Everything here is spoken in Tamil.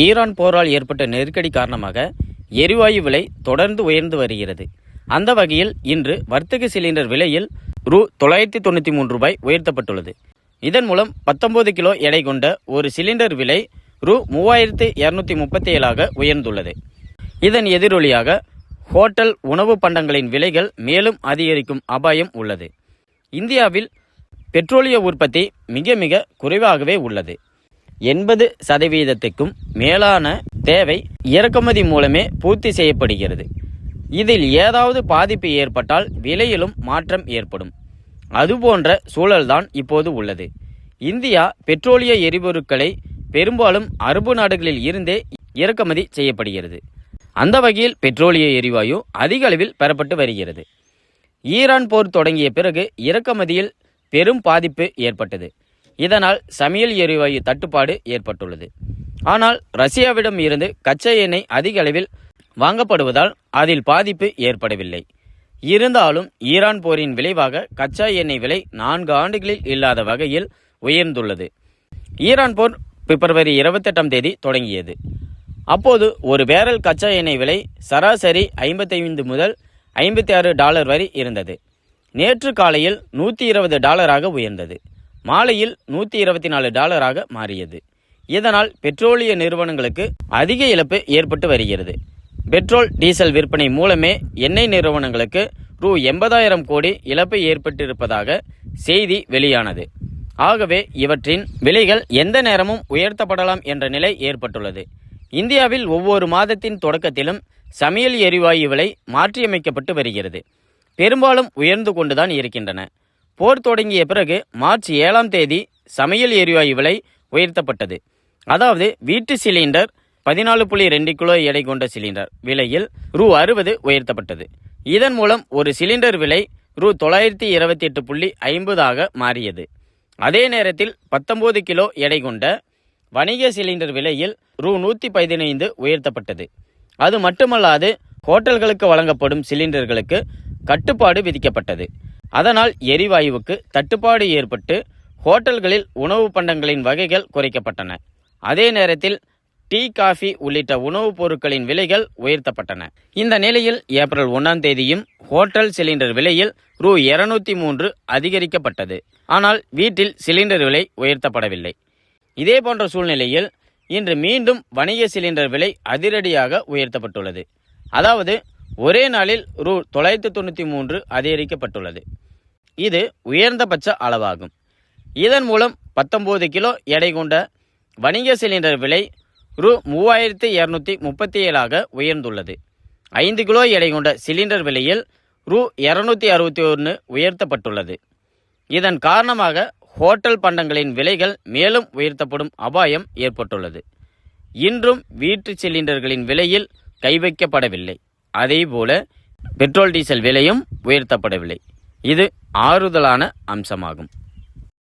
ஈரான் போரால் ஏற்பட்ட நெருக்கடி காரணமாக எரிவாயு விலை தொடர்ந்து உயர்ந்து வருகிறது. அந்த வகையில் இன்று வர்த்தக சிலிண்டர் விலையில் ரூ. 993 உயர்த்தப்பட்டுள்ளது. இதன் மூலம் 19 கிலோ எடை கொண்ட ஒரு சிலிண்டர் விலை ரூ. 3237 உயர்ந்துள்ளது. இதன் எதிரொலியாக ஹோட்டல் உணவு பண்டங்களின் விலைகள் மேலும் அதிகரிக்கும் அபாயம் உள்ளது. இந்தியாவில் பெட்ரோலிய உற்பத்தி மிக மிக குறைவாகவே உள்ளது. 80% மேலான தேவை இறக்குமதி மூலமே பூர்த்தி செய்யப்படுகிறது. இதில் ஏதாவது பாதிப்பு ஏற்பட்டால் விலையிலும் மாற்றம் ஏற்படும். அதுபோன்ற சூழல்தான் இப்போது உள்ளது. இந்தியா பெட்ரோலிய எரிபொருட்களை பெரும்பாலும் அரபு நாடுகளில் இருந்தே இறக்குமதி செய்யப்படுகிறது. அந்த வகையில் பெட்ரோலிய எரிவாயு அதிக அளவில் பெறப்பட்டு வருகிறது. ஈரான் போர் தொடங்கிய பிறகு இறக்குமதியில் பெரும் பாதிப்பு ஏற்பட்டது. இதனால் சமையல் எரிவாயு தட்டுப்பாடு ஏற்பட்டுள்ளது. ஆனால் ரஷ்யாவிடம் இருந்து கச்சா எண்ணெய் அதிக அளவில் வாங்கப்படுவதால் அதில் பாதிப்பு ஏற்படவில்லை. இருந்தாலும் ஈரான் போரின் விளைவாக கச்சா எண்ணெய் விலை 4 ஆண்டுகளில் இல்லாத வகையில் உயர்ந்துள்ளது. ஈரான் போர் பிப்ரவரி 28 தொடங்கியது. அப்போது ஒரு பேரல் கச்சா எண்ணெய் விலை சராசரி $55 முதல் $56 வரை இருந்தது. நேற்று காலையில் $120 உயர்ந்தது. மாலையில் $124 மாறியது. இதனால் பெட்ரோலிய நிறுவனங்களுக்கு அதிக இழப்பு ஏற்பட்டு வருகிறது. பெட்ரோல் டீசல் விற்பனை மூலமே எண்ணெய் நிறுவனங்களுக்கு ரூ. 80,000 கோடி இழப்பு ஏற்பட்டிருப்பதாக செய்தி வெளியானது. ஆகவே இவற்றின் விலைகள் எந்த நேரமும் உயர்த்தப்படலாம் என்ற நிலை ஏற்பட்டுள்ளது. இந்தியாவில் ஒவ்வொரு மாதத்தின் தொடக்கத்திலும் சமையல் எரிவாயு விலை மாற்றியமைக்கப்பட்டு வருகிறது. பெரும்பாலும் உயர்ந்து கொண்டுதான் இருக்கின்றன. போர் தொடங்கிய பிறகு மார்ச் 7 சமையல் எரிவாயு விலை உயர்த்தப்பட்டது. அதாவது வீட்டு சிலிண்டர் 14.2 கிலோ எடை கொண்ட சிலிண்டர் விலையில் ரூ. 60 உயர்த்தப்பட்டது. இதன் மூலம் ஒரு சிலிண்டர் விலை ரூ. 928.50 மாறியது. அதே நேரத்தில் 19 கிலோ எடை கொண்ட வணிக சிலிண்டர் விலையில் ரூ. 115 உயர்த்தப்பட்டது. அது மட்டுமல்லாது ஹோட்டல்களுக்கு வழங்கப்படும் சிலிண்டர்களுக்கு கட்டுப்பாடு விதிக்கப்பட்டது. அதனால் எரிவாயுவுக்கு தட்டுப்பாடு ஏற்பட்டு ஹோட்டல்களில் உணவு பண்டங்களின் வகைகள் குறைக்கப்பட்டன. அதே நேரத்தில் டீ, காஃபி உள்ளிட்ட உணவுப் பொருட்களின் விலைகள் உயர்த்தப்பட்டன. இந்த நிலையில் ஏப்ரல் 1 ஹோட்டல் சிலிண்டர் விலையில் ரூ. 203 அதிகரிக்கப்பட்டது. ஆனால் வீட்டில் சிலிண்டர் விலை உயர்த்தப்படவில்லை. இதே போன்ற சூழ்நிலையில் இன்று மீண்டும் வணிக சிலிண்டர் விலை அதிரடியாக உயர்த்தப்பட்டுள்ளது. அதாவது ஒரே நாளில் ரூ. 993 அதிகரிக்கப்பட்டுள்ளது. இது உயர்ந்தபட்ச அளவாகும். இதன் மூலம் 19 கிலோ எடை கொண்ட வணிக சிலிண்டர் விலை ரூ. 3237 உயர்ந்துள்ளது. 5 கிலோ எடை கொண்ட சிலிண்டர் விலையில் ரூ. 261 உயர்த்தப்பட்டுள்ளது. இதன் காரணமாக ஹோட்டல் பண்டங்களின் விலைகள் மேலும் உயர்த்தப்படும் அபாயம் ஏற்பட்டுள்ளது. இன்றும் வீட்டு சிலிண்டர்களின் விலையில் கை வைக்கப்படவில்லை. அதேபோல பெட்ரோல் டீசல் விலையும் உயர்த்தப்படவில்லை. இது ஆறுதலான அம்சமாகும்.